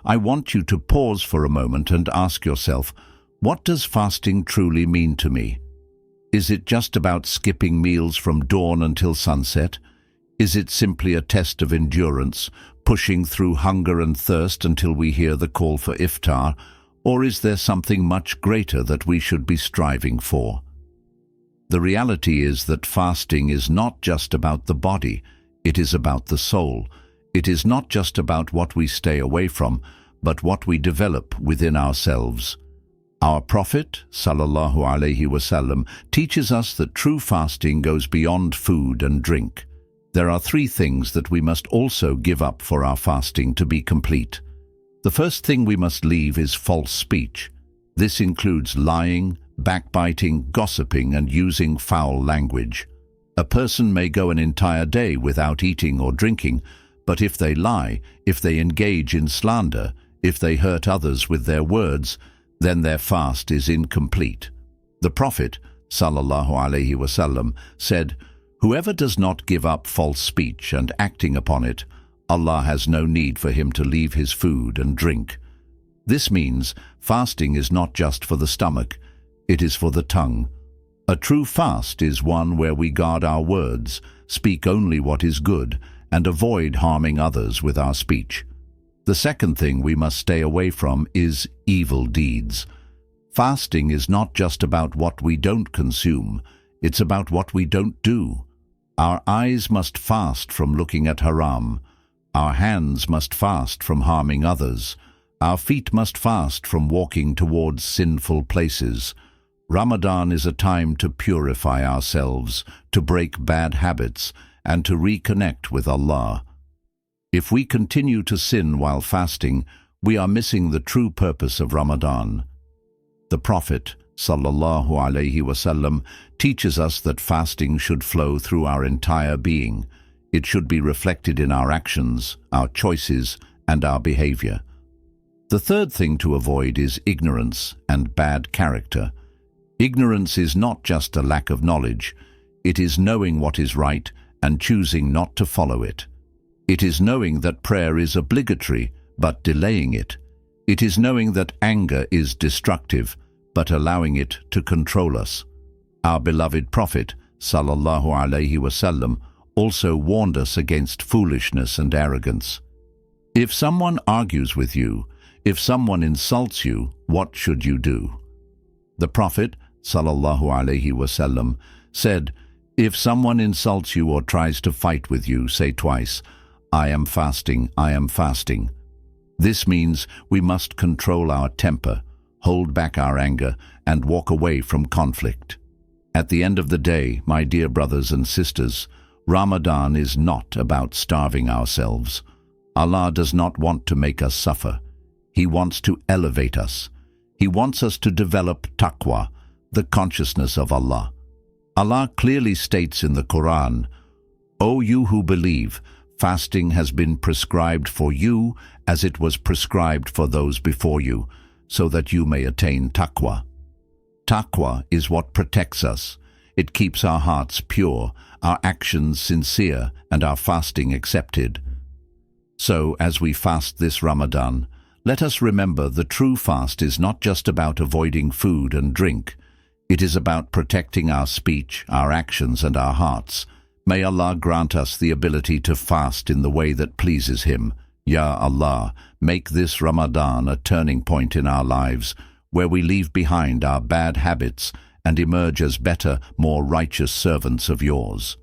I want you to pause for a moment and ask yourself, what does fasting truly mean to me? Is it just about skipping meals from dawn until sunset? Is it simply a test of endurance, pushing through hunger and thirst until we hear the call for iftar? Or is there something much greater that we should be striving for? The reality is that fasting is not just about the body, it is about the soul. It is not just about what we stay away from, but what we develop within ourselves. Our Prophet, sallallahu alaihi wasallam, teaches us that true fasting goes beyond food and drink. There are three things that we must also give up for our fasting to be complete. The first thing we must leave is false speech. This includes lying, backbiting, gossiping, and using foul language. A person may go an entire day without eating or drinking, but if they lie, if they engage in slander, if they hurt others with their words, then their fast is incomplete. The Prophet, sallallahu alaihi wasallam, said, "Whoever does not give up false speech and acting upon it, Allah has no need for him to leave his food and drink." This means fasting is not just for the stomach, it is for the tongue. A true fast is one where we guard our words, speak only what is good, and avoid harming others with our speech. The second thing we must stay away from is evil deeds. Fasting is not just about what we don't consume, it's about what we don't do. Our eyes must fast from looking at haram. Our hands must fast from harming others. Our feet must fast from walking towards sinful places. Ramadan is a time to purify ourselves, to break bad habits, and to reconnect with Allah. If we continue to sin while fasting, we are missing the true purpose of Ramadan. The Prophet, sallallahu alaihi wasallam, teaches us that fasting should flow through our entire being. It should be reflected in our actions, our choices, and our behavior. The third thing to avoid is ignorance and bad character. Ignorance is not just a lack of knowledge. It is knowing what is right and choosing not to follow it. It is knowing that prayer is obligatory, but delaying it. It is knowing that anger is destructive, but allowing it to control us. Our beloved Prophet, sallallahu alaihi wasallam, also warned us against foolishness and arrogance. If someone argues with you, if someone insults you, what should you do? The Prophet, sallallahu alaihi wasallam, said, "If someone insults you or tries to fight with you, say twice, 'I am fasting, I am fasting.'" This means we must control our temper, hold back our anger, and walk away from conflict. At the end of the day, my dear brothers and sisters, Ramadan is not about starving ourselves. Allah does not want to make us suffer. He wants to elevate us. He wants us to develop taqwa, the consciousness of Allah. Allah clearly states in the Quran, "O you who believe, fasting has been prescribed for you as it was prescribed for those before you, so that you may attain taqwa." Taqwa is what protects us. It keeps our hearts pure, our actions sincere, and our fasting accepted. So, as we fast this Ramadan, let us remember the true fast is not just about avoiding food and drink. It is about protecting our speech, our actions, and our hearts. May Allah grant us the ability to fast in the way that pleases Him. Ya Allah, make this Ramadan a turning point in our lives, where we leave behind our bad habits and emerge as better, more righteous servants of yours.